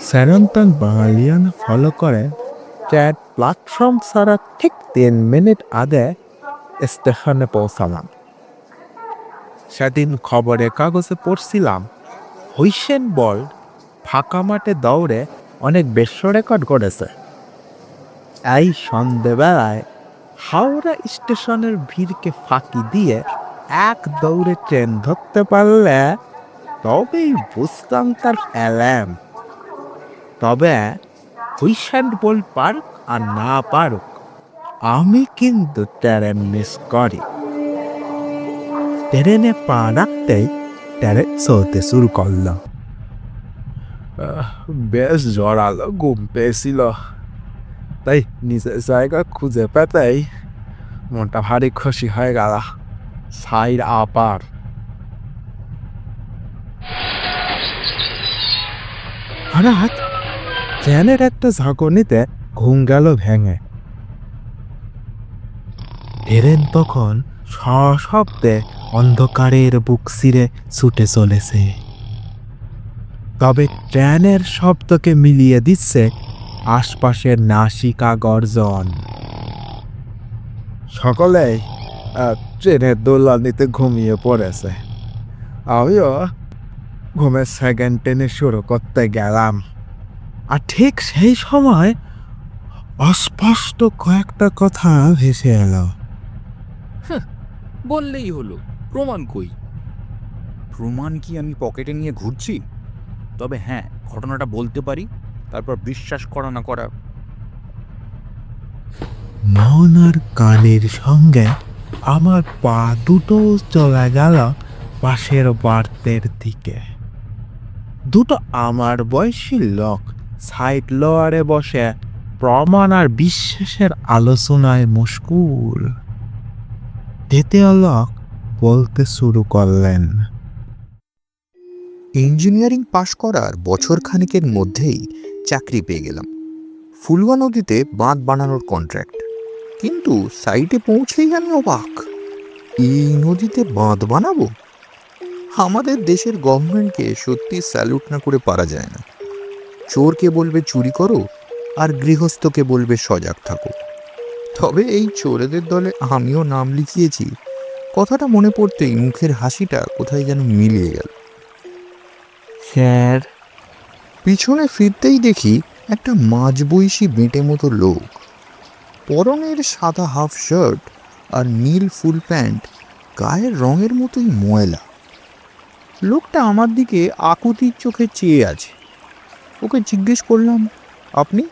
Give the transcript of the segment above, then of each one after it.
স্যারন্তন বাঙালিয়ান follow করে train platform ছাড়া ঠিক 3 মিনিট আগে স্টেশনে পৌঁছালাম। সেদিন খবরের কাগজে পড়ছিলাম হুইসেন বোল্ট ফাঁকা মাঠে দৌড়ে অনেক বিশ্ব রেকর্ড করেছে। এই সন্ধেবেলায় হাওড়া স্টেশনের ভিড়কে ফাঁকি দিয়ে এক দৌড়ে ট্রেন ধরতে পারলে তবেই বুঝতাম তার অ্যালার্ম। তবে হুইসেন বোল্ট পার্ক আর না পারুক, আমি কিন্তু ট্রেন মিস করি। ট্রেনে পা রাখতেই ট্রেন চলতে শুরু করলো। বেশ জোরালো ঘুম পেয়েছিল, তাই নিজের জায়গা খুঁজে পেতেই মনটা ভারী খুশি হয়ে গেল। সাইড আপার হঠাৎ ট্রেনের একটা ঝাঁকুনিতে ঘুম গেল ভেঙে। ট্রেন তখন সশব্দে অন্ধকারের বুক চিরে ছুটে চলেছে। তবে ট্রেনের শব্দকে মিলিয়ে দিচ্ছে আশপাশের নাসিকা গর্জন। সকলেই ট্রেনের দোলানিতে ঘুমিয়ে পড়েছে। আমিও ঘুমের সেকেন্ড টেনে শুরু করতে গেলাম। আর ঠিক সেই সময় অস্পষ্ট কয়েকটা কথা ভেসে এলো। বললেই হলো, প্রমাণ কই? প্রমাণ কি আমি পকেটে নিয়ে ঘুরছি? তবে হ্যাঁ, ঘটনাটা বলতে পারি, তারপর বিশ্বাস করা না করা। মন আর কানের সঙ্গে আমার পা দুটো চলে গেল পাশের বার্তের দিকে। দুটো আমার বয়সী লোক সাইড লোয়ারে বসে প্রমাণ আর বিশ্বাসের আলোচনায় মশগুল। দ্বিতীয় লোক বলতে শুরু করলেন, ইঞ্জিনিয়ারিং পাশ করার বছর খানেকের মধ্যেই চাকরি পেয়ে গেলাম। ফুলবা নদীতে বাঁধ বানানোর কন্ট্রাক্ট। কিন্তু সাইটে পৌঁছেই আমি অবাক, এই নদীতে বাঁধ বানাবো? আমাদের দেশের গভর্নমেন্টকে সত্যি স্যালুট না করে পারা যায় না। চোরকে বলবে চুরি করো, আর গৃহস্থকে বলবে সজাগ থাকো। তবে এই চোরেদের দলে আমিও নাম লিখিয়েছি, কথাটা মনে পড়তেই মুখের হাসিটা কোথায় যেন মিলিয়ে গেল। স্যার। পিছনে ফিরতেই দেখি একটা মাঝবয়সী বেঁটে মতো লোক, পরনের সাদা হাফ শার্ট আর নীল ফুল প্যান্ট, গায়ের রঙের মতোই ময়লা। লোকটা আমার দিকে আকুতির চোখে চেয়ে আছে। ওকে জিজ্ঞেস করলাম, আপনি?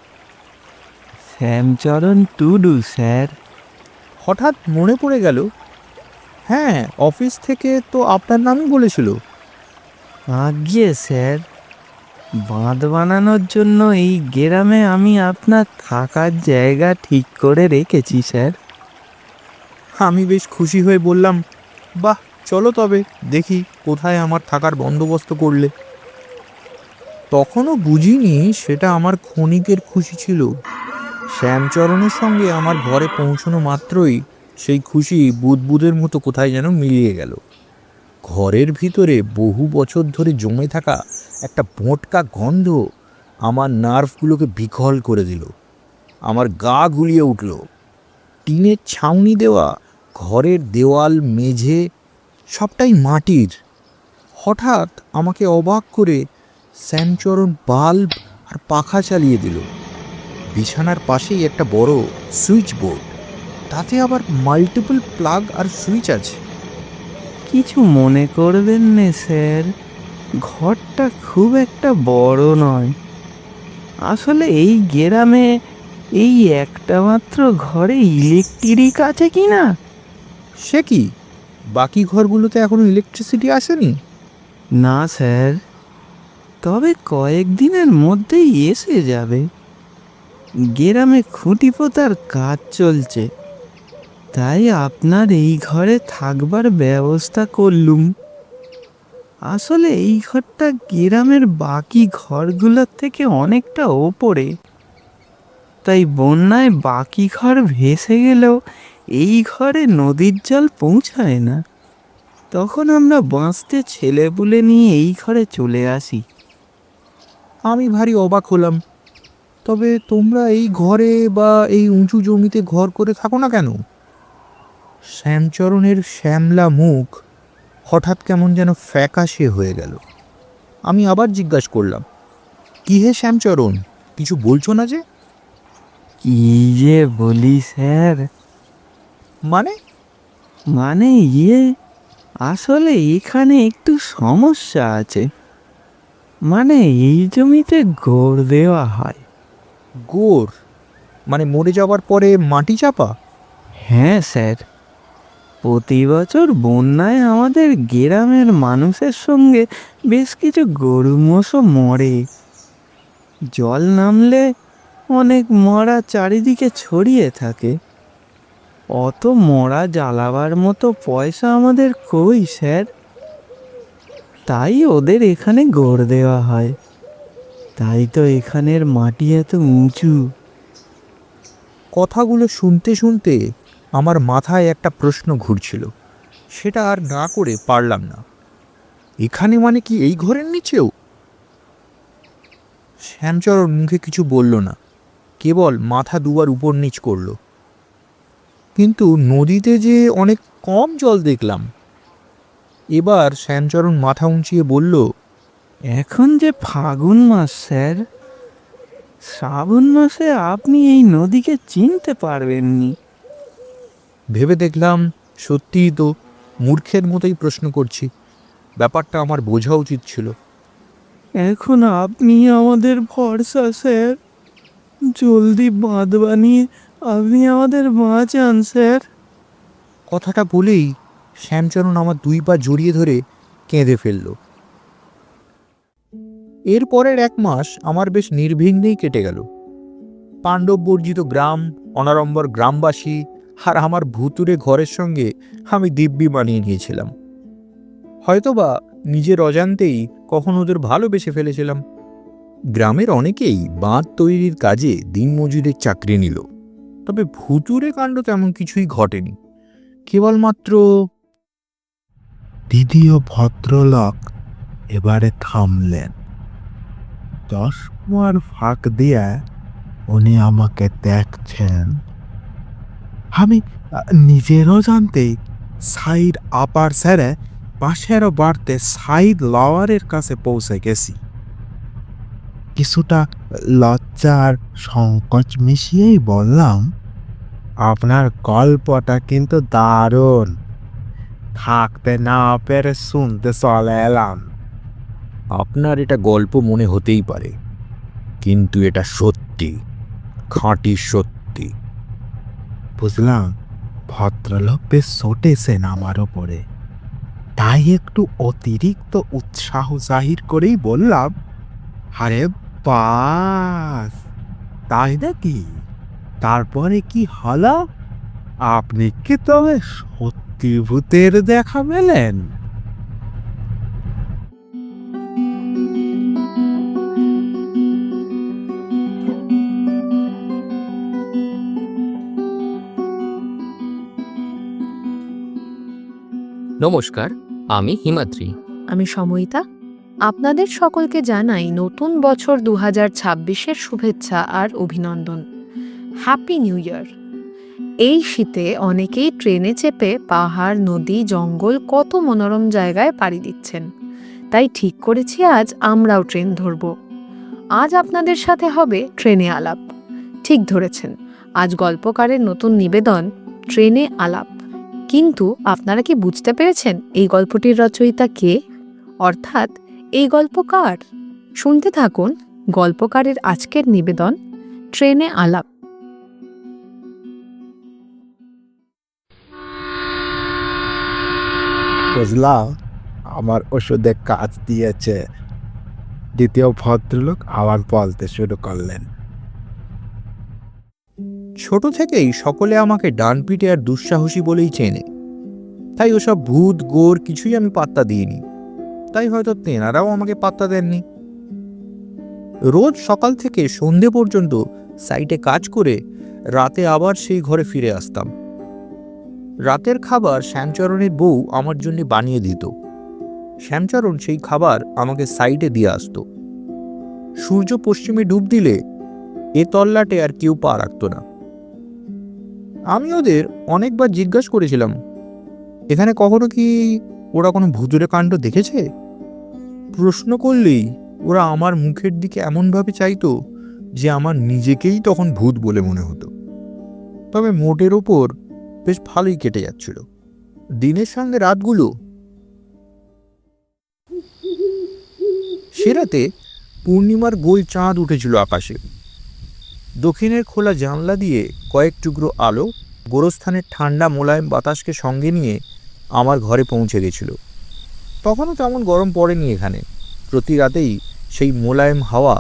শ্যামচরণ টুডু স্যার। হঠাৎ মনে পড়ে গেল, হ্যাঁ, অফিস থেকে তো আপনার নামই বলেছিল। আজ্ঞে স্যার, বাঁধ বানানোর জন্য এই গ্রামে আমি আপনার থাকার জায়গা ঠিক করে রেখেছি স্যার। আমি বেশ খুশি হয়ে বললাম, বাহ, চলো তবে দেখি কোথায় আমার থাকার বন্দোবস্ত করলে। তখনও বুঝিনি সেটা আমার ক্ষণিকের খুশি ছিল। শ্যামচরণের সঙ্গে আমার ঘরে পৌঁছানো মাত্রই সেই খুশি বুদবুদের মতো কোথায় যেন মিলিয়ে গেল। ঘরের ভিতরে বহু বছর ধরে জমে থাকা একটা বোঁটকা গন্ধ আমার নার্ভগুলোকে বিকল করে দিল। আমার গা গুলিয়ে উঠল। টিনের ছাউনি দেওয়া ঘরের দেওয়াল, মেঝে সবটাই মাটির। হঠাৎ আমাকে অবাক করে শ্যামচরণ বাল্ব আর পাখা চালিয়ে দিল। বিছানার পাশেই একটা বড় সুইচ বোর্ড, তাতে আবার মাল্টিপল প্লাগ আর সুইচ আছে। কিছু মনে করবেন না স্যার, ঘরটা খুব একটা বড় নয়। আসলে এই গ্রামে এই একটা মাত্র ঘরে ইলেকট্রিক আছে কি না। সে কি, বাকি ঘরগুলোতে এখনো ইলেকট্রিসিটি আসেনি? না স্যার, তবে কয়েকদিনের মধ্যেই এসে যাবে। গ্রামে খুঁটি পোতার কাজ চলছে, তাই আপনার এই ঘরে থাকবার ব্যবস্থা করলুম। আসলে এই ঘরটা গ্রামের বাকি ঘরগুলোর থেকে অনেকটা ওপরে, তাই বন্যায় বাকি ঘর ভেসে গেলেও এই ঘরে নদীর জল পৌঁছায় না। তখন আমরা বাঁচতে ছেলেপুলে নিয়ে এই ঘরে চলে আসি। আমি ভারী অবাক হলাম। তবে তোমরা এই ঘরে বা এই উঁচু জমিতে ঘর করে থাকো না কেন? শ্যামচরণের শ্যামলা মুখ হঠাৎ কেমন যেন ফ্যাকাশে হয়ে গেল। আমি আবার জিজ্ঞাসা করলাম, কি হে শ্যামচরণ, কিছু বলছো না যে? কি যে বলি স্যার, মানে? মানে আসলে এখানে একটু সমস্যা আছে। মানে এই জমিতে গোড় দেওয়া হয়। গোর মানে মরে যাওয়ার পরে মাটি চাপা? হ্যাঁ স্যার, প্রতি বছর বন্যায় আমাদের গ্রামের মানুষের সঙ্গে বেশ কিছু গরু মোষও মরে। জল নামলে অনেক মরা চারিদিকে ছড়িয়ে থাকে। অত মরা জ্বালাবার মতো পয়সা আমাদের কই স্যার, তাই ওদের এখানে গড় দেওয়া হয়। তাই তো এখানের মাটি এত উঁচু। কথাগুলো শুনতে শুনতে আমার মাথায় একটা প্রশ্ন ঘুরছিল, সেটা আর না করে পারলাম না। এখানে মানে কি এই ঘরের নিচেও? শ্যামচরণ মুখে কিছু বলল না, কেবল মাথা দুবার উপর নিচ করল। কিন্তু নদীতে যে অনেক কম জল দেখলাম। এবার শ্যামচরণ মাথা উঁচিয়ে বলল, এখন যে ফাগুন মাস স্যার, শ্রাবণ মাসে আপনি এই নদীকে চিনতে পারবেননি। ভেবে দেখলাম সত্যিই তো মূর্খের মতোই প্রশ্ন করছি। ব্যাপারটা আমার বোঝা উচিত ছিল। এখন আপনি আমাদের ভরসা স্যার, জলদি বাঁধ বানিয়ে আপনি আমাদের বাঁচান স্যার। কথাটা বলেই শ্যামচরণ আমার দুই পা জড়িয়ে ধরে কেঁদে ফেলল। এর পরের 1 মাস আমার বেশ নির্বিঘ্নেই কেটে গেল। পাণ্ডব বর্জিত গ্রাম, অনাড়ম্বর গ্রামবাসী আর আমার ভুতুরে ঘরের সঙ্গে আমি দিব্যি মানিয়ে নিয়েছিলাম। হয়তোবা নিজের অজান্তেই কখন ওদের ভালোবেসে ফেলেছিলাম। গ্রামের অনেকেই বাঁধ তৈরির কাজে দিনমজুরের চাকরি নিল, তবে ভুতুরে কাণ্ড তেমন কিছুই ঘটেনি। কেবলমাত্র দ্বিতীয় ভদ্রলোক এবারে থামলেন। চশমার ফাঁক দিয়ে উনি আমাকে দেখছেন। আমি নিজেরও জানতেই সাইড আপার সেরে পাশের বাড়তে সাইড লাওয়ারের কাছে পৌঁছে গেছি। কিছুটা লজ্জার সংকোচ মিশিয়েই বললাম, আপনার গল্পটা কিন্তু দারুণ, থাকতে না পেরে শুনতে চলে এলাম। আপনার এটা গল্প মনে হতেই পারে, কিন্তু এটা সত্যি, খাঁটি সত্যি। বুঝলাম ভদ্রলোক বেশ চটেছেন আমার ওপরে, তাই একটু অতিরিক্ত উৎসাহ জাহির করেই বললাম, আরে বাস, তাই নাকি? তারপরে কি হলো? আপনি কি তবে সত্যি ভূতের দেখা পেলেন? নমস্কার, আমি হিমাদ্রি। আমি সময়িতা। আপনাদের সকলকে জানাই নতুন বছর 2026-এর শুভেচ্ছা আর অভিনন্দন। Happy new year. এই শীতে অনেকেই ট্রেনে চেপে পাহাড়, নদী, জঙ্গল, কত মনোরম জায়গায় পাড়ি দিচ্ছেন। তাই ঠিক করেছি আজ আমরাও ট্রেন ধরব। আজ আপনাদের সাথে হবে ট্রেনে আলাপ। ঠিক ধরেছেন, আজ গল্পকারের নতুন নিবেদন, ট্রেনে আলাপ। কিন্তু আপনারা কি বুঝতে পেরেছেন এই গল্পটির রচয়িতা কে? অর্থাৎ এই গল্প কার? শুনতে থাকুন গল্পকারের আজকের নিবেদন, ট্রেনে আলাপ। বুঝলাম আমার ওষুধে কাজ দিয়েছে। দ্বিতীয় ভদ্রলোক আবার বলতে শুরু করলেন, ছোট থেকেই সকলে আমাকে ডানপিটে আর দুঃসাহসী বলেই চেনে। তাই ওসব ভূত গোর কিছুই আমি পাত্তা দিইনি। তাই হয়তো তেনারাও আমাকে পাত্তা দেননি। রোজ সকাল থেকে সন্ধে পর্যন্ত সাইটে কাজ করে রাতে আবার সেই ঘরে ফিরে আসতাম। রাতের খাবার শ্যামচরণের বউ আমার জন্য বানিয়ে দিত। শ্যামচরণ সেই খাবার আমাকে সাইডে দিয়ে আসতো। সূর্য পশ্চিমে ডুব দিলে এ তল্লাটে আর কেউ পা রাখত না। আমি ওদের অনেকবার জিজ্ঞাসা করেছিলাম, এখানে কখনো কি ওরা কোনো ভূতুরে কাণ্ড দেখেছে? প্রশ্ন করলেই ওরা আমার মুখের দিকে এমনভাবে চাইতো যে আমার নিজেকেই তখন ভূত বলে মনে হতো। তবে মোটের ওপর বেশ ভালোই কেটে যাচ্ছিল দিনের সঙ্গে রাতগুলো। সে রাতে পূর্ণিমার গোল চাঁদ উঠেছিল আকাশে। দক্ষিণের খোলা জানলা দিয়ে কয়েক টুকরো আলো গোরস্থানের ঠান্ডা মোলায়েম বাতাসকে সঙ্গে নিয়ে আমার ঘরে পৌঁছে গেছিল। তখনও তেমন গরম পড়েনি এখানে। প্রতি রাতেই সেই মোলায়েম হাওয়া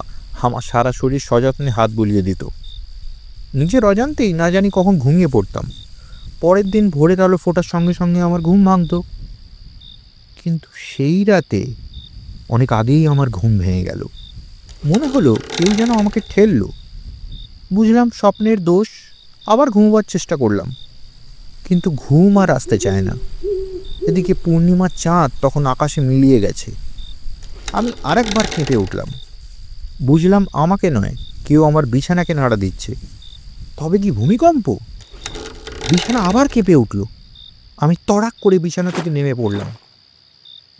আমার সারা শরীর সযত্নে হাত বুলিয়ে দিত। নিজের অজান্তেই না জানি কখন ঘুমিয়ে পড়তাম। পরের দিন ভোরের আলো ফোটার সঙ্গে সঙ্গে আমার ঘুম ভাঙত। কিন্তু সেই রাতে অনেক আগেই আমার ঘুম ভেঙে গেল। মনে হলো কেউ যেন আমাকে ঠেলল। বুঝলাম স্বপ্নের দোষ। আবার ঘুমোবার চেষ্টা করলাম, কিন্তু ঘুম আর আসতে চায় না। এদিকে পূর্ণিমার চাঁদ তখন আকাশে মিলিয়ে গেছে। আমি আরেকবার কেঁপে উঠলাম। বুঝলাম আমাকে নয়, কেউ আমার বিছানাকে নাড়া দিচ্ছে। তবে কি ভূমিকম্প? বিছানা আবার কেঁপে উঠল। আমি তড়াক করে বিছানা থেকে নেমে পড়লাম।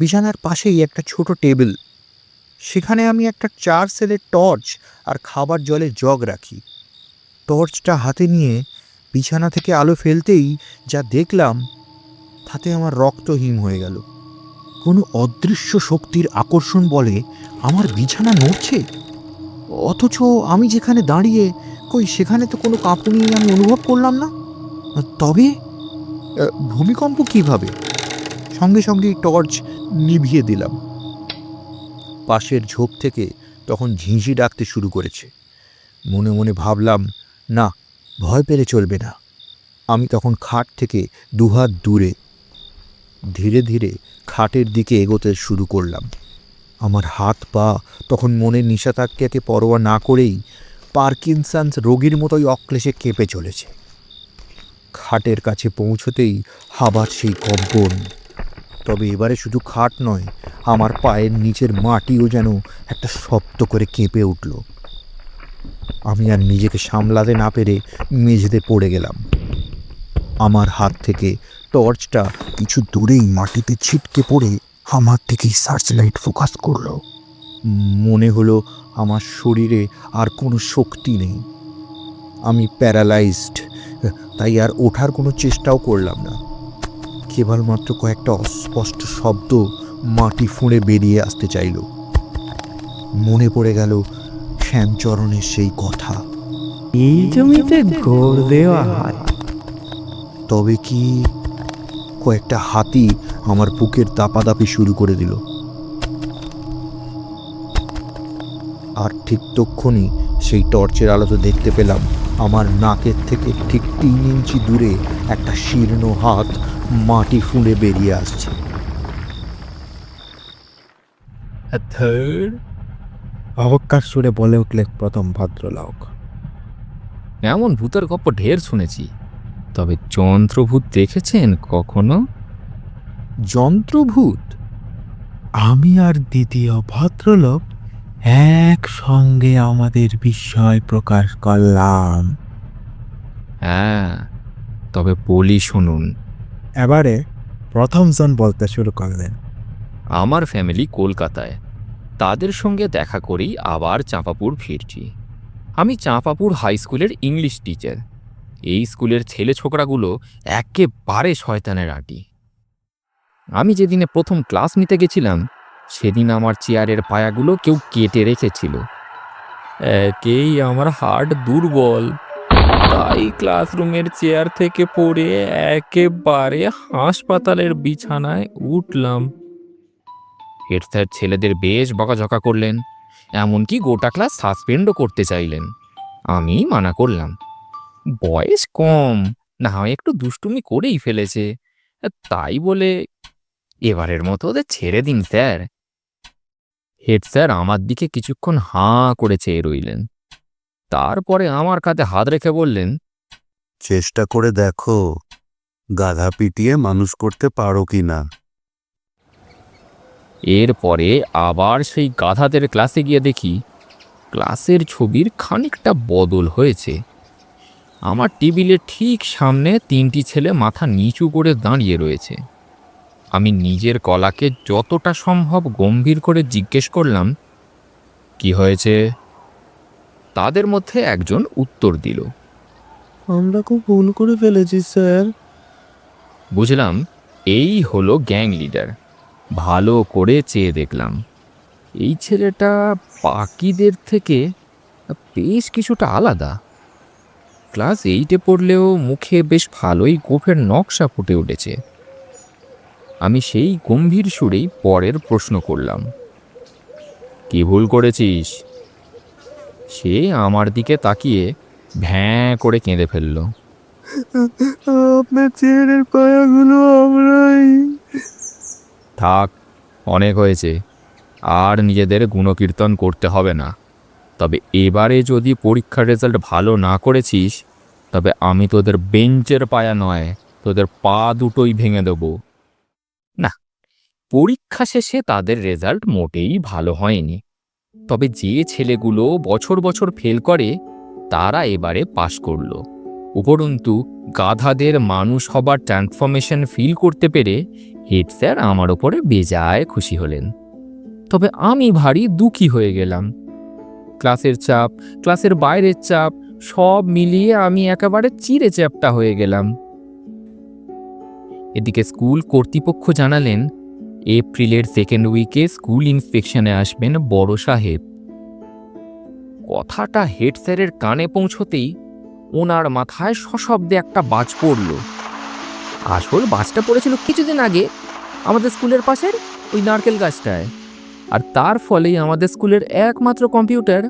বিছানার পাশেই একটা ছোট টেবিল। সেখানে আমি একটা 4 সেলের টর্চ আর খাবার জলের জগ রাখি। টর্চটা হাতে নিয়ে বিছানা থেকে আলো ফেলতেই যা দেখলাম তাতে আমার রক্ত হিম হয়ে গেল। কোনো অদৃশ্য শক্তির আকর্ষণ বলে আমার বিছানা নড়ছে, অথচ আমি যেখানে দাঁড়িয়ে কই সেখানে তো কোনো কাঁপুনি আমি অনুভব করলাম না। তবে ভূমিকম্প কিভাবে? সঙ্গে সঙ্গেই টর্চ নিভিয়ে দিলাম। পাশের ঝোপ থেকে তখন ঝিঁঝি ডাকতে শুরু করেছে। মনে মনে ভাবলাম, না, ভয় পেলে চলবে না। আমি তখন খাট থেকে দুহাত দূরে ধীরে ধীরে খাটের দিকে এগোতে শুরু করলাম। আমার হাত পা তখন মনের নিষেধাজ্ঞাকে পরোয়া না করেই পার্কিনসন্স রোগীর মতোই অক্লেশে কেঁপে চলেছে। খাটের কাছে পৌঁছতেই আবার সেই কম্পন। তবে এবারে শুধু খাট নয়, আমার পায়ের নিচের মাটিও যেন একটা শব্দ করে কেঁপে উঠল। আমি আর নিজেকে সামলাতে না পেরে মেঝেতে পড়ে গেলাম। আমার হাত থেকে টর্চটা কিছু দূরেই মাটিতে ছিটকে পড়ে আমার দিকেই সার্চ লাইট ফোকাস করলো। মনে হলো আমার শরীরে আর কোনো শক্তি নেই। আমি প্যারালাইজড, তাই আর ওঠার কোনো চেষ্টাও করলাম না। কেবলমাত্র কয়েকটা অস্পষ্ট শব্দ মাটি ফুঁড়ে বেরিয়ে আসতে চাইল। মনে পড়ে গেল শ্যামচরণের সেই কথা, এই জমিতে গড় দেওয়া হয়। তবে কি? কয়েকটা হাতি আমার বুকের দাপাদাপি শুরু করে দিল। আর ঠিক তক্ষুনি সেই টর্চের আলোতে দেখতে পেলাম আমার নাকের থেকে ঠিক 3 ইঞ্চি দূরে একটা শীর্ণ হাত মাটি ফুঁড়ে বেরিয়ে আসছে। অহংকার সুরে বলে উঠলেন প্রথম ভদ্রলোক। এমন ভূতের গল্প ঢের শুনেছি, তবে যন্ত্রভূত দেখেছেন কখনো? যন্ত্রভূত? আমি আর দ্বিতীয় ভদ্রলোক একসঙ্গে আমাদের বিস্ময় প্রকাশ করলাম। হ্যাঁ, তবে বলি শুনুন। এবারে প্রথমজন বলতে শুরু করলেন। আমার ফ্যামিলি কলকাতায়, তাদের সঙ্গে দেখা করেই আবার চাঁপাপুর ফিরছি। আমি চাঁপাপুর হাই স্কুলের ইংলিশ টিচার। এই স্কুলের ছেলে ছোকরাগুলো একেবারে শয়তানের আঁটি। আমি যেদিনে প্রথম ক্লাস নিতে গেছিলাম, সেদিন আমার চেয়ারের পায়াগুলো কেউ কেটে রেখেছিল। একেই আমার হার্ট দুর্বল, তাই ক্লাসরুমের চেয়ার থেকে পড়ে একেবারে হাসপাতালের বিছানায় উঠলাম। হেড স্যার ছেলেদের বেশ বকাঝকা করলেন, এমনকি গোটা ক্লাস সাসপেন্ডও করতে চাইলেন। আমি মানা করলাম, বয়স কম, না হয় একটু দুষ্টুমি করেই ফেলেছে, তাই বলে এবারের মতো ওদের ছেড়ে দিন স্যার। হেড স্যার আমার দিকে কিছুক্ষণ হাঁ করে চেয়ে রইলেন। তারপরে আমার কাঁধে হাত রেখে বললেন, চেষ্টা করে দেখো, গাধা পিটিয়ে মানুষ করতে পারো কি না? এরপরে আবার সেই গাধাদের ক্লাসে গিয়ে দেখি ক্লাসের ছবির খানিকটা বদল হয়েছে। আমার টেবিলের ঠিক সামনে 3টি ছেলে মাথা নিচু করে দাঁড়িয়ে রয়েছে। আমি নিজের গলাকে যতটা সম্ভব গম্ভীর করে জিজ্ঞেস করলাম, কি হয়েছে? তাদের মধ্যে একজন উত্তর দিল, আমরা খুব ভুল করে ফেলেছি স্যার। বুঝলাম এই হলো গ্যাং লিডার। ভালো করে চেয়ে দেখলাম এই ছেলেটা বাকিদের থেকে বেশ কিছুটা আলাদা। ক্লাস 8-এ পড়লেও মুখে বেশ ভালোই গোঁফের নকশা ফুটে উঠেছে। আমি সেই গম্ভীর সুরেই পরের প্রশ্ন করলাম, কি ভুল করেছিস? সে আমার দিকে তাকিয়ে ভ্যাঁ করে কেঁদে ফেলল। আপনার চেয়ারের পায়াগুলো আমরাই। থাক, অনেক হয়েছে, আর নিজেদের গুণকীর্তন করতে হবে না। তবে এবারে যদি পরীক্ষার রেজাল্ট ভালো না করেছিস, তবে আমি তোদের বেঞ্চের পায়া নয়, তোদের পা দুটোই ভেঙে দেব। না, পরীক্ষা শেষে তাদের রেজাল্ট মোটেই ভালো হয়নি। তবে যে ছেলেগুলো বছর বছর ফেল করে তারা এবারে পাশ করলো। উপরন্তু গাধাদের মানুষ হবার ট্রান্সফরমেশন ফিল করতে পেরে হেড স্যার আমার ওপরে বেজায় খুশি হলেন। তবে আমি ভারী দুঃখী হয়ে গেলাম। ক্লাসের চাপ, ক্লাসের বাইরের চাপ সব মিলিয়ে আমি একেবারে চিড়ে চ্যাপ্টা হয়ে গেলাম। এদিকে স্কুল কর্তৃপক্ষ জানালেন এপ্রিলের 2nd উইকে স্কুল ইন্সপেকশনে আসবেন বড় সাহেব। কথাটা হেড স্যারের কানে পৌঁছতেই ওনার মাথায় সশব্দে একটা বাজ পড়ল। আসল বাজটা পড়েছিল কিছুদিন আগে আমাদের স্কুলের পাশের ওই নারকেল গাছটায়, আর তার ফলেই আমাদের স্কুলের একমাত্র কম্পিউটার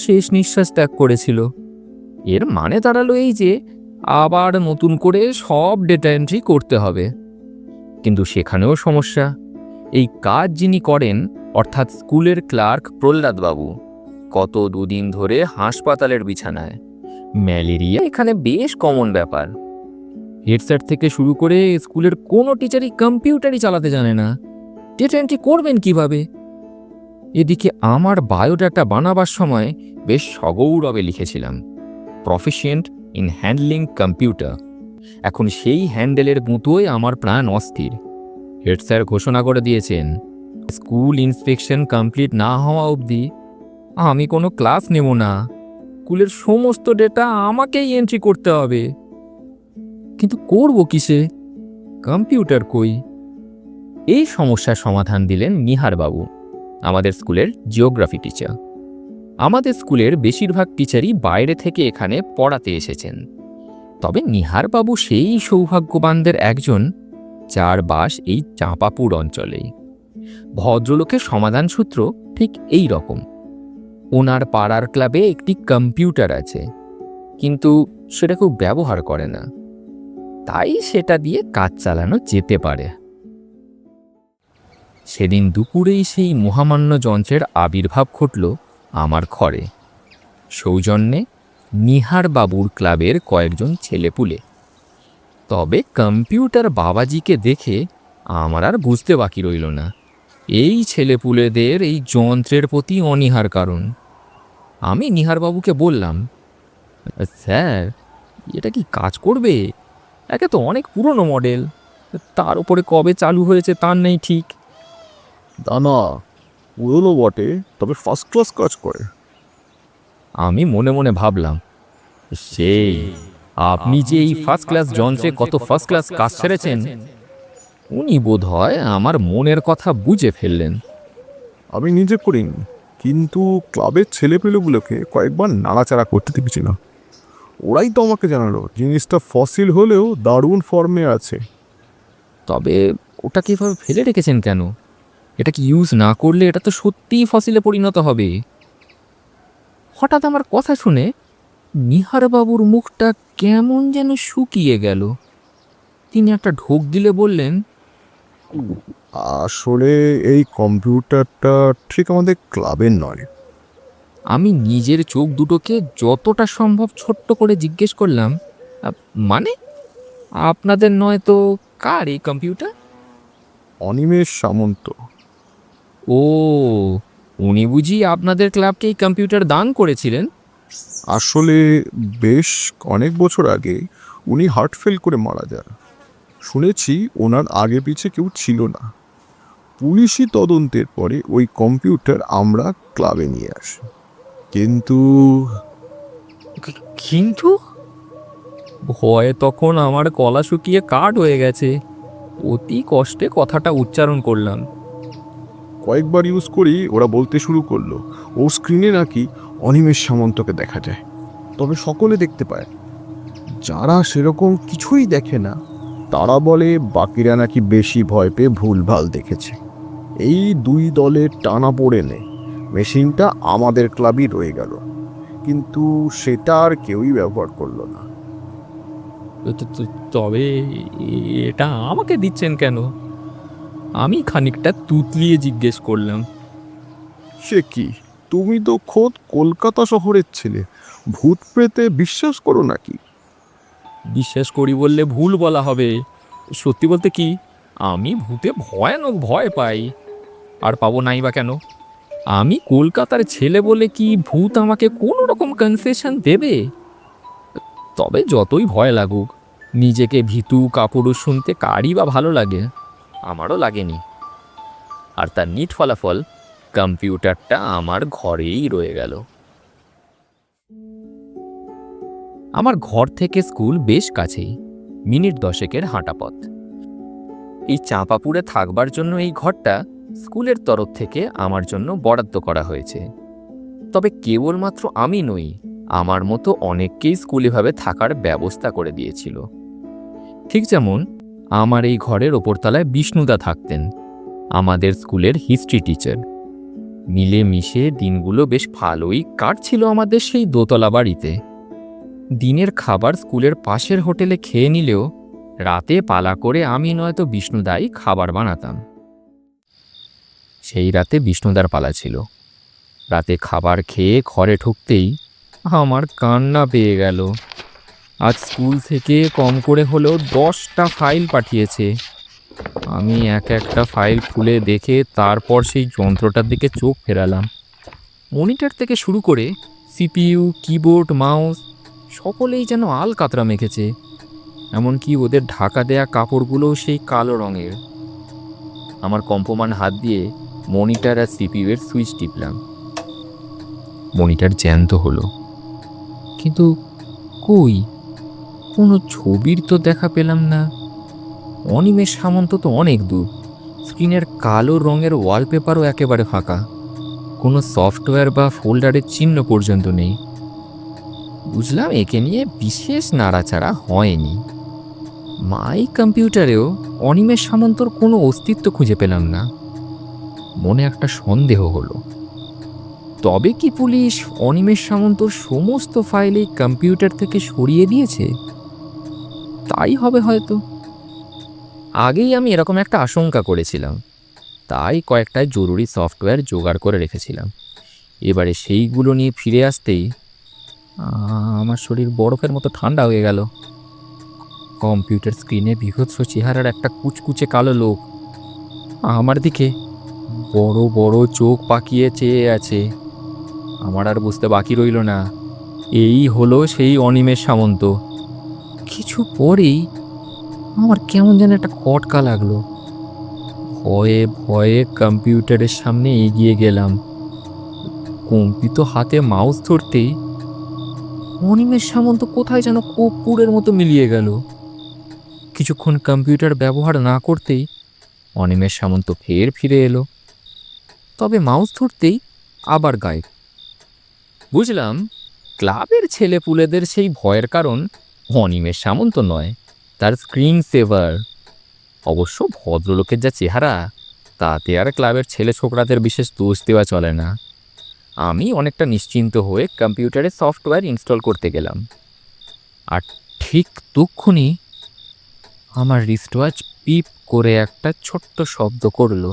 শেষ নিঃশ্বাস ত্যাগ করেছিল। এর মানে দাঁড়ালো এই যে আবার নতুন করে সব ডেটা এন্ট্রি করতে হবে। কিন্তু সেখানেও সমস্যা। এই কাজ যিনি করেন, অর্থাৎ স্কুলের ক্লার্ক প্রহ্লাদবাবু, গত 2 দিন ধরে হাসপাতালের বিছানায়। ম্যালেরিয়া এখানে বেশ কমন ব্যাপার। হেড স্যার থেকে শুরু করে স্কুলের কোনো টিচারই কম্পিউটারই চালাতে জানে না। ডেটা এন্ট্রি করবেন কিভাবে? এদিকে আমার বায়োডাটা বানাবার সময় বেশ সগৌরবে লিখেছিলাম প্রফিশিয়েন্ট ইন হ্যান্ডলিং কম্পিউটার। এখন সেই হ্যান্ডেলের গুঁতোয় আমার প্রাণ অস্থির। হেড স্যার ঘোষণা করে দিয়েছেন স্কুল ইন্সপেকশন কমপ্লিট না হওয়া অবধি আমি কোনো ক্লাস নেব না। স্কুলের সমস্ত ডেটা আমাকেই এন্ট্রি করতে হবে। কিন্তু করব কিসে? কম্পিউটার কই? এই সমস্যার সমাধান দিলেন নিহারবাবু, আমাদের স্কুলের জিওগ্রাফি টিচার। আমাদের স্কুলের বেশিরভাগ টিচারই বাইরে থেকে এখানে পড়াতে এসেছেন। তবে নিহারবাবু সেই সৌভাগ্যবানদের একজন যার বাস এই চাঁপাপুর অঞ্চলেই। ভদ্রলোকের সমাধান সূত্র ঠিক এই রকম। ওনার পাড়ার ক্লাবে একটি কম্পিউটার আছে, কিন্তু সেটা খুব ব্যবহার করে না, তাই সেটা দিয়ে কাজ চালানো যেতে পারে। সেদিন দুপুরেই সেই মহামান্য যন্ত্রের আবির্ভাব ঘটল আমার ঘরে, সৌজন্যে নিহারবাবুর ক্লাবের কয়েকজন ছেলেপুলে। তবে কম্পিউটার বাবাজিকে দেখে আমার আর বুঝতে বাকি রইল না এই ছেলেপুলেদের এই যন্ত্রের প্রতি অনীহার কারণ। আমি নিহারবাবুকে বললাম, স্যার এটা কি কাজ করবে? একে তো অনেক পুরনো মডেল, তার উপরে কবে চালু হয়েছে তার নেই ঠিক। দানা পুরোনো বটে, তবে ফার্স্ট ক্লাস কাজ করে। আমি মনে মনে ভাবলাম, সেই আপনি যে এই ফার্স্ট ক্লাস যন্ত্রে কত ফার্স্ট ক্লাস কাজ সেরেছেন, উনি বোধ হয় আমার মনের কথা বুঝে ফেললেন। আমি নিজে করিনি, কিন্তু ক্লাবের ছেলেপেলেগুলোকে কয়েকবার নাড়াচাড়া করতে দেখেছি না। ওরাই তো আমাকে জানালো জিনিসটা ফসিল হলেও দারুণ ফর্মে আছে। তবে ওটা কিভাবে ফেলে রেখেছেন কেন? এটা কি ইউজ না করলে এটা তো সত্যিই ফসিলে পরিণত হবে। হঠাৎ আমার কথা শুনে নিহারবাবুর মুখটা কেমন যেন শুকিয়ে গেল। তিনি একটা ঢোক দিলে বললেন, আসলে এই কম্পিউটারটা ঠিক আমাদের ক্লাবের নয়। আমি নিজের চোখ দুটোকে যতটা সম্ভব ছোট্ট করে জিজ্ঞেস করলাম, মানে? আপনাদের নয় তো কার এই কম্পিউটার? অনিমেষ সামন্ত। ও, উনি বুঝি আপনাদের ক্লাবকে এই কম্পিউটার দান করেছিলেন? আসলে বেশ অনেক বছর আগে উনি হার্ট ফেল করে মারা যান। শুনেছি ওনার আগে পিছে কেউ ছিল না। পুলিশি তদন্তের পরে ওই কম্পিউটার আমরা ক্লাবে নিয়ে আসি। কিন্তু কিন্তু ভয়ে তখন আমার গলা শুকিয়ে কাঠ হয়ে গেছে। অতি কষ্টে কথাটা উচ্চারণ করলাম। কয়েকবার ইউজ করেই ওরা বলতে শুরু করলো ও স্ক্রিনে নাকি অনিমেষ সামন্তকে দেখা যায়, তবে সকলে দেখতে পায়। যারা সেরকম কিছুই দেখে না তারা বলে বাকিরা নাকি বেশি ভয় পেয়ে ভুলভাল দেখেছে। এই দুই দলের টানা পড়ে নেই মেশিনটা আমাদের ক্লাবই রয়ে গেল, কিন্তু সেটা আর কেউই ব্যবহার করলো না। তবে এটা আমাকে দিচ্ছেন কেন? আমি খানিকটা তুতলিয়ে জিজ্ঞেস করলাম। সে কি, তুমি তো খোদ কলকাতা শহরের ছেলে, ভূত প্রেতে বিশ্বাস করো নাকি? বিশ্বাস করি বললে ভুল বলা হবে। সত্যি বলতে কি, আমি ভূতে ভয়ানক ভয় পাই। আর পাবো নাই বা কেন? আমি কলকাতার ছেলে বলে কি ভূত আমাকে কোনো রকম কনসেশন দেবে? তবে যতই ভয় লাগুক, নিজেকে ভীতু কাপুরুষ শুনতে কারই বা ভালো লাগে? আমারও লাগেনি। আর তার নিট ফলাফল, কম্পিউটারটা আমার ঘরেই রয়ে গেল। আমার ঘর থেকে স্কুল বেশ কাছেই, মিনিট 10-এর হাঁটা পথ। এই চাঁপাপুরে থাকবার জন্য এই ঘরটা স্কুলের তরফ থেকে আমার জন্য বরাদ্দ করা হয়েছে। তবে কেবলমাত্র আমি নই, আমার মতো অনেককেই স্কুলে ভাবে থাকার ব্যবস্থা করে দিয়েছিল। ঠিক যেমন আমার এই ঘরের ওপরতলায় বিষ্ণুদা থাকতেন, আমাদের স্কুলের হিস্ট্রি টিচার। মিলেমিশে দিনগুলো বেশ ভালোই কাটছিল আমাদের সেই দোতলা বাড়িতে। দিনের খাবার স্কুলের পাশের হোটেলে খেয়ে নিলেও রাতে পালা করে আমি নয়তো বিষ্ণুদাই খাবার বানাতাম। সেই রাতে বিষ্ণুদার পালা ছিল। রাতে খাবার খেয়ে ঘরে ঢুকতেই আমার কান্না পেয়ে গেল। আজ স্কুল থেকে কম করে হলেও 10টা ফাইল পাঠিয়েছে। আমি একটা ফাইল খুলে দেখে তারপর সেই যন্ত্রটার দিকে চোখ ফেরালাম। মনিটর থেকে শুরু করে সিপিইউ, কিবোর্ড, মাউস সকলেই যেন আল কাতরা মেখেছে। এমনকি ওদের ঢাকা দেয়া কাপড়গুলোও সেই কালো রঙের। আমার কম্পমান হাত দিয়ে মনিটর আর সিপিইউ এর সুইচ টিপলাম। মনিটর জ্যান্ত হলো, কিন্তু কই কোনো ছবির তো দেখা পেলাম না। অনিমেষ সামন্ত তো অনেক দূর। স্ক্রিনের কালো রঙের ওয়ালপেপারও একেবারে ফাঁকা। কোনো সফটওয়্যার বা ফোল্ডারের চিহ্ন পর্যন্ত নেই। বুঝলাম একে নিয়ে বিশেষ নাড়াচাড়া হয়নি। মাই কম্পিউটারেও অনিমেষ সামন্তর কোনো অস্তিত্ব খুঁজে পেলাম না। মনে একটা সন্দেহ হলো, তবে কি পুলিশ অনিমেষ সামন্তর সমস্ত ফাইল এই কম্পিউটার থেকে সরিয়ে দিয়েছে? তাই হবে হয়তো। আগেই আমি এরকম একটা আশঙ্কা করেছিলাম, তাই কয়েকটা জরুরি সফটওয়্যার জোগাড় করে রেখেছিলাম। এবারে সেইগুলো নিয়ে ফিরে আসতেই আমার শরীর বরফের মতো ঠান্ডা হয়ে গেল। কম্পিউটার স্ক্রিনে বিভৎস চেহারার একটা কুচকুচে কালো লোক আমার দিকে বড় বড় চোখ পাকিয়ে চেয়ে আছে। আমার আর বুঝতে বাকি রইল না, এই হলো সেই অনিমেষ সামন্ত। কিছু পরেই আমার কেমন যেন একটা খটকা লাগলো। ভয়ে ভয়ে কম্পিউটারের সামনে এগিয়ে গেলাম। কম্পিত হাতে মাউস ধরতেই অনিমেষ সামন্ত কোথায় যেন কর্পূরের মতো মিলিয়ে গেল। কিছুক্ষণ কম্পিউটার ব্যবহার না করতেই অনিমেষ সামন্ত ফের ফিরে এলো, তবে মাউস ধরতেই আবার গায়েব। বুঝলাম ক্লাবের ছেলেপুলেদের সেই ভয়ের কারণ অনিমেষ সামন্ত নয়, তার স্ক্রিন সেভার। অবশ্য ভদ্রলোকের যা চেহারা, তাতে আর ক্লাবের ছেলে ছোকরাদের বিশেষ দোষ দেওয়া চলে না। আমি অনেকটা নিশ্চিন্ত হয়ে কম্পিউটারে সফটওয়্যার ইনস্টল করতে গেলাম। আর ঠিক তক্ষুনি আমার রিস্টওয়াচ পিপ করে একটা ছোট্ট শব্দ করলো,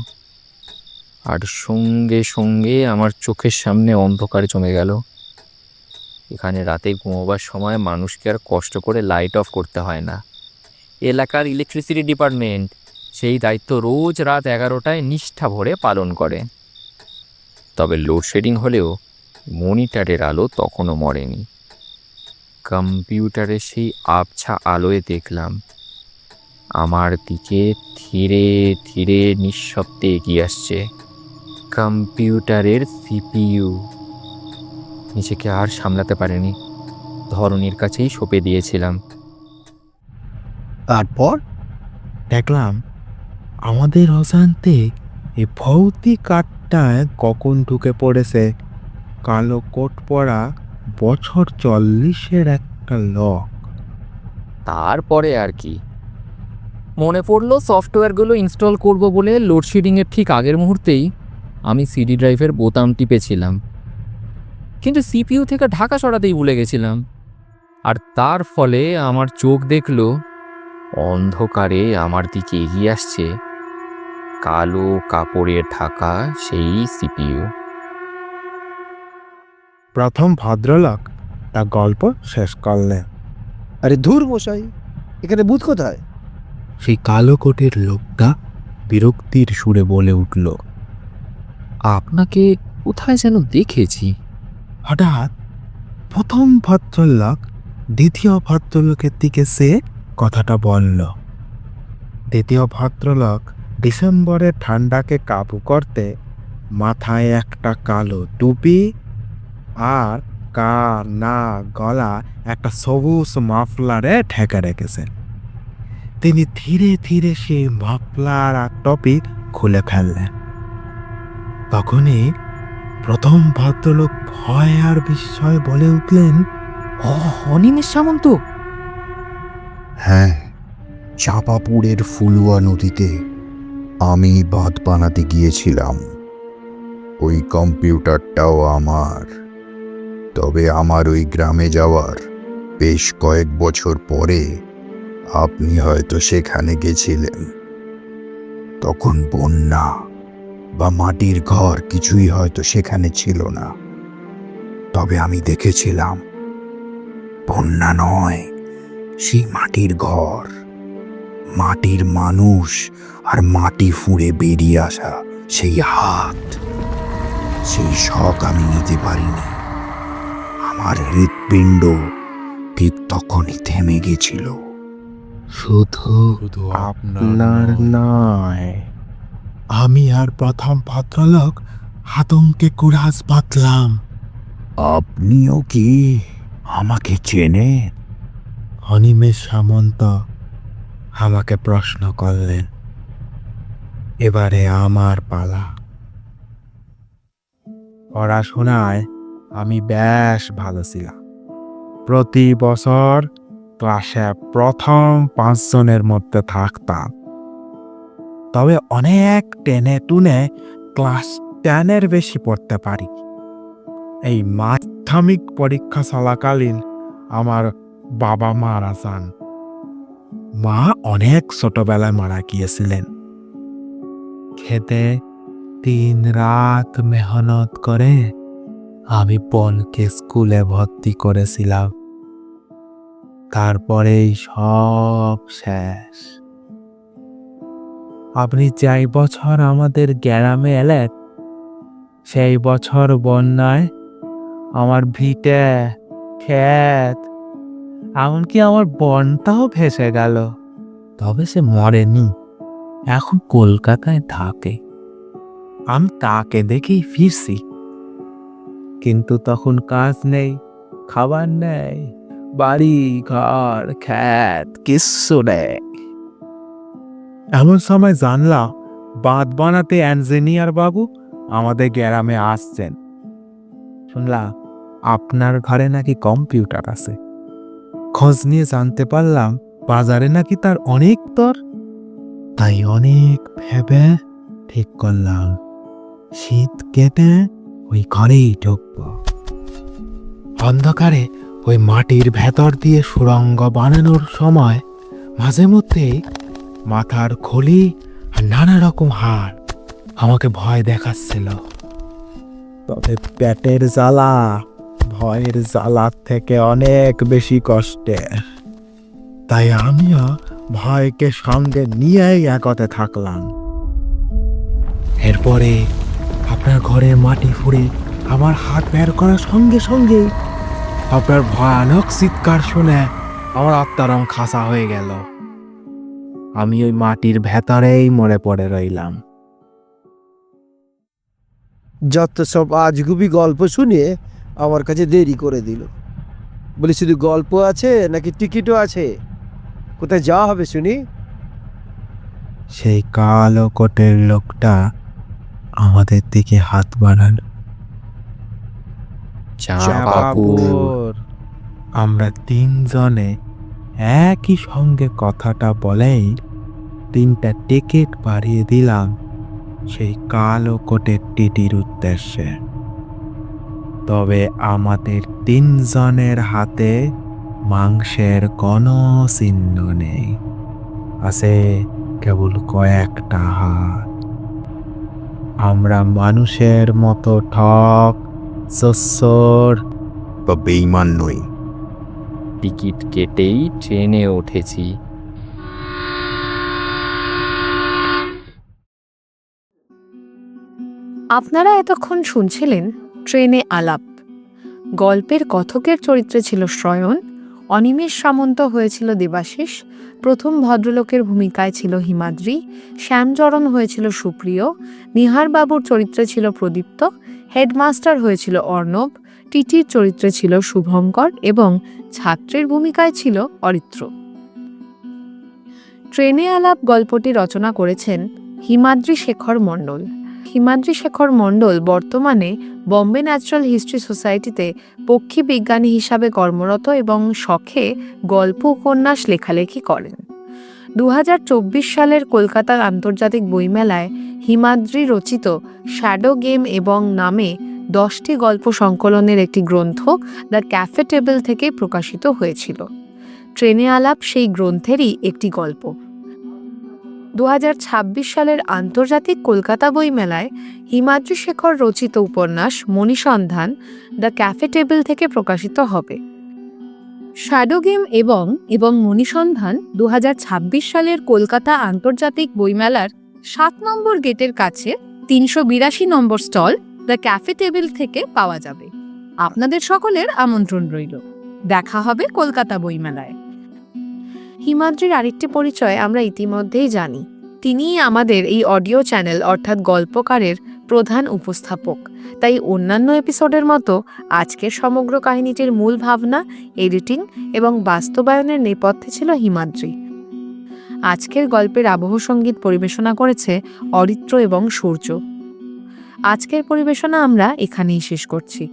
আর সঙ্গে সঙ্গে আমার চোখের সামনে অন্ধকার জমে গেল। এখানে রাতে ঘুমোবার সময় মানুষকে আর কষ্ট করে লাইট অফ করতে হয় না। এলাকার ইলেকট্রিসিটি ডিপার্টমেন্ট সেই দায়িত্ব রোজ রাত 11টায় নিষ্ঠা ভরে পালন করে। তবে লোডশেডিং হলেও মনিটরের আলো তখনও মরেনি। কম্পিউটারে সেই আবছা আলোয় দেখলাম আমার দিকে ধীরে ধীরে নিঃশব্দে এগিয়ে আসছে কম্পিউটারের সিপিইউ। নিজেকে আর সামলাতে পারিনি, ধরনীর কাছেই সঁপে দিয়েছিলাম। তারপর দেখলাম আমাদের অজান্তে এই ভৌতিক আটটায় কখন ঢুকে পড়েছে কালো কোট পরা বছর 40-এর একটা লোক। তারপরে আর কি, মনে পড়লো সফটওয়্যারগুলো ইনস্টল করব বলে লোডশেডিংয়ের ঠিক আগের মুহূর্তেই আমি সিডি ড্রাইভের বোতাম টিপেছিলাম, কিন্তু সিপিইউ থেকে ঢাকা সরাতেই ভুলে গেছিলাম। আর তার ফলে আমার চোখ দেখল অন্ধকারে আমার দিকে এগিয়ে আসছে কালো কাপড়ে ঢাকা সেই সিপিইউ। প্রথম ভদ্রলোক তার গল্প শেষ করলেন। আরে ধুর মশাই, এখানে ভূত কোথায়? সেই কালো কোটের লোকটা বিরক্তির সুরে বলে উঠল, আপনাকে কোথায় যেন দেখেছি। হঠাৎ প্রথম ভদ্রলোক দ্বিতীয় ভদ্রলোকের দিকে সে কথাটা বলল। দ্বিতীয় ভদ্রলোক ডিসেম্বরের ঠান্ডাকে কাবু করতে মাথায় একটা কালো টুপি আর কান না গলা একটা সবুজ মাফলারে ঢেকে রেখেছেন। তিনি ধীরে ধীরে সেই মাফলার আর টপি খুলে ফেললেন। তখনই প্রথম ভদ্রলোক ভয় আর বিস্ময় বলে উঠলেন, অনিমেষ সামন্ত। হ্যাঁ, চাঁপাপুরের ফুলুয়া নদীতে আমি বাঁধ বানাতে গিয়েছিলাম। ওই কম্পিউটারটাও আমার। তবে আমার ওই গ্রামে যাওয়ার বেশ কয়েক বছর পরে আপনি হয়তো সেখানে গেছিলেন। তখন বন্যা বা মাটির ঘর কিছুই হয়তো সেখানে ছিল না। তবে আমি দেখেছিলাম বন্যা নয়, সেই মাটির ঘর, মাটির মানুষ আর মাটি ফুঁড়ে বেরিয়ে আসা সেই হাত। সেই শখ আমি নিতে পারিনি। আমার হৃৎপিণ্ড ঠিক তখনই থেমে গেছিল। শুধু আপনার নয়, আমি আর প্রথম ভদ্রলোক আতঙ্কে কুরাজ বাঁধলাম। আপনিও কি আমাকে চেনেন? অনিমেষ সামন্ত আমাকে প্রশ্ন করলেন। এবারে আমার পালা। পড়াশোনায় আমি বেশ ভালো ছিলাম। প্রতি বছর ক্লাসে প্রথম 5 জনের মধ্যে থাকতাম। তবে অনেক টেনে টুনে ক্লাস 10-এর বেশি পড়তে পারি। এই মাধ্যমিক পরীক্ষা চলাকালীন আমার বাবা মারা যান। মা অনেক ছোটবেলায় মারা গিয়েছিলেন। খেতে 3 রাত মেহনত করে আমি বোনকে স্কুলে ভর্তি করেছিলাম। তারপরেই সব শেষ। আপনি যাই বছর আমাদের গ্রামে এলেন, সেই বছর বন্যায় আমার ভিটে, ক্ষেত, এমনকি আমার বোনটাও ভেসে গেল। তবে সে মরেনি, এখন কলকাতায় থাকে। আমি তাকে দেখেই ফিরছি, কিন্তু তখন কাজ নেই, খাবার নেই, বাড়ি ঘর ক্ষেত কিচ্ছু নেই। এমন সময় জানলাম বাঁধ বানাতে ইঞ্জিনিয়ার বাবু আমাদের গ্রামে আসছেন। শুনলাম আপনার ঘরে নাকি কম্পিউটার আছে। খোঁজ নিয়ে জানতে পারলাম বাজারে নাকি তার অনেক দর। তাই অনেক ভেবে ঠিক করলাম শীত কেটে ওই ঘরেই ঢুকবো। অন্ধকারে ওই মাটির ভেতর দিয়ে সুড়ঙ্গ বানানোর সময় মাঝে মধ্যেই মাথার খুলি আর নানা রকম হাড় আমাকে ভয় দেখাচ্ছিল। তবে পেটের জ্বালা ভয়ের জ্বালার থেকে অনেক বেশি কষ্টের। তাই আমিও ভয়কে সঙ্গে নিয়েই এগোতে থাকলাম। এরপরে আপনার ঘরে মাটি ফুঁড়ে আমার হাত বের করার সঙ্গে সঙ্গে আপনার ভয়ানক চিৎকার শুনে আমার আত্মারাম খাসা হয়ে গেল। আমি ওই মাটির ভেতরেই মরে পড়ে রইলাম। যত সব আজগুবি গল্প শুনে আমার কাছে দেরি করে দিল। বলি শুধু গল্প আছে নাকি টিকিটও আছে? কোথায় যাওয়া হবে শুনি? সেই কালো কোটের লোকটা আমাদের দিকে হাত বাড়ালো। চাঁপাপুর। আমরা তিনজনে একই সঙ্গে কথাটা বলেই 3টা টিকিট বাড়িয়ে দিলাম সেই কালো কোটের টিটির উদ্দেশ্যে। তবে আমাদের 3জনের হাতে মাংসের কোনো চিহ্ন নেই, আছে কেবল কয়েকটা হাত। আমরা মানুষের মতো ঠক, সস্যর বা বেইমান নই। টিকিট কেটেই ট্রেনে উঠেছি। আপনারা এতক্ষণ শুনছিলেন ট্রেনে আলাপ। গল্পের কথকের চরিত্রে ছিল শ্রয়ণ, অনিমেষ সামন্ত হয়েছিল দেবাশিস, প্রথম ভদ্রলোকের ভূমিকায় ছিল হিমাদ্রি, শ্যামচরণ হয়েছিল সুপ্রিয়, নিহারবাবুর চরিত্রে ছিল প্রদীপ্ত, হেডমাস্টার হয়েছিল অর্ণব, টিটির চরিত্রে ছিল শুভঙ্কর এবং ছাত্রের ভূমিকায় ছিল অরিত্র। ট্রেনে আলাপ গল্পটি রচনা করেছেন হিমাদ্রি শেখর মণ্ডল। হিমাদ্রি শেখর মণ্ডল বর্তমানে বম্বে ন্যাচারাল হিস্ট্রি সোসাইটিতে পক্ষী বিজ্ঞানী হিসাবে কর্মরত এবং শখে গল্প উপন্যাস লেখালেখি করেন। 2024 সালের কলকাতার আন্তর্জাতিক বইমেলায় হিমাদ্রি রচিত শ্যাডো গেম এবং নামে 10টি গল্প সংকলনের একটি গ্রন্থ দ্য ক্যাফে টেবিল থেকে প্রকাশিত হয়েছিল। ট্রেনে আলাপ সেই গ্রন্থেরই একটি গল্প। 2026 সালের আন্তর্জাতিক কলকাতা বইমেলায় হিমাদ্রি শেখর রচিত উপন্যাস মণিসন্ধান দ্য ক্যাফে টেবিল থেকে প্রকাশিত হবে। শ্যাডো গেম এবং মণিসন্ধান 2026 সালের কলকাতা আন্তর্জাতিক বইমেলার 7 নম্বর গেটের কাছে 382 নম্বর স্টল দ্য ক্যাফে টেবিল থেকে পাওয়া যাবে। আপনাদের সকলের আমন্ত্রণ রইল। দেখা হবে কলকাতা বইমেলায়। হিমাদ্রির আরেকটি পরিচয় আমরা ইতিমধ্যেই জানি। তিনিই আমাদের এই অডিও চ্যানেল অর্থাৎ গল্পকারের প্রধান উপস্থাপক। তাই অন্যান্য এপিসোডের মতো আজকের সমগ্র কাহিনীটির মূল ভাবনা, এডিটিং এবং বাস্তবায়নের নেপথ্যে ছিল হিমাদ্রি। আজকের গল্পের আবহ সঙ্গীত পরিবেশনা করেছে অরিত্র এবং সূর্য। আজকের পরিবেশনা আমরা এখানেই শেষ করছি।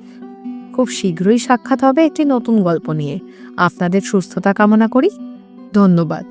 খুব শীঘ্রই সাক্ষাৎ হবে একটি নতুন গল্প নিয়ে। আপনাদের সুস্থতা কামনা করি। ধন্যবাদ।